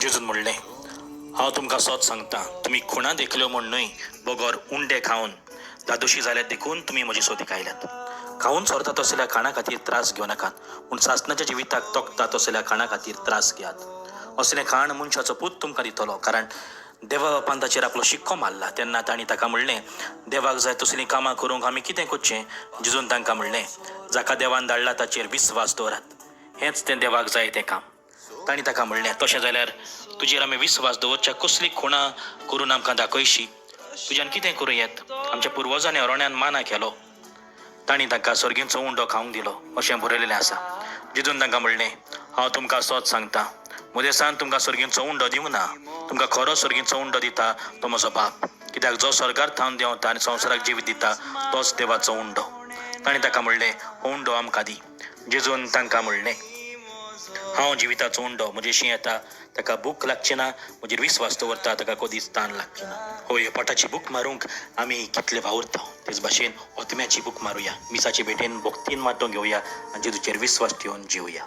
जेजून म्हणलें, हांव तुमकां सोत सांगता, तुमी खुणा देखल्यो म्हूण न्हय, बोगोर उंडे खावन दादोशी जाल्यात देखून तुमी म्हजी सोदीक आयल्यात. खावून सोरता तसल्या खाणा खातीर त्रास घेवं नाकात, पूण सासणाच्या जिविताक तोखता तसल्या खाणा खातीर त्रास घेयात. असलें खाण मनशाचो पूत तुमकां दितलो, कारण देवा बापान ताचेर आपलो शिक्को मारला. तेन्ना तांणी ताका म्हणलें, देवाक जाय तसलीं कामां करूंक आमी कितें करचें? जेजून तांकां म्हणलें, जाका देवान धाडला ताचेर विस्वास दवरात, हेंच तें देवाक जाय तें काम. तांणी ताका म्हणलें, तशें जाल्यार तुजेर आमी विस्वास दवरच्या कसली खुणा करून आमकां दाखयशी. तुज्यान कितें करूं येत? आमच्या पुर्वजांनी अरोण्यान माना केलो, तांणी तांकां सर्गींचो उंडो खावंक दिलो, अशें बरयलेलें आसा. जेजून तांकां म्हणलें, हांव तुमकां सोत सांगता, मुदेसान तुमकां सर्गींचो उंडो दिवंक ना. तुमकां खरो सर्गींचो उंडो दिता तो म्हजो बाप, कित्याक जो स्वर्गार थावन देंवता आनी संवसाराक जिवीत दिता तोच देवाचो उंडो. तांणी ताका म्हणलें, हो उंडो आमकां दी. जेजून तांकां म्हणलें, हांव जिविताचो उंडो. म्हजेशी येता ताका भूक लागची ना, म्हजेर विस्वास दवरता ताका कधीच ताण लागची ना. होय, पोटाची भूक मारूंक आमी कितले वावुरता, तेच भाशेन ओतम्याची भूक मारुया. मिसाचे भेटेन भोगतीन मातो घेवया आनी जेजूचेर विस्वास ठेवून जिवया.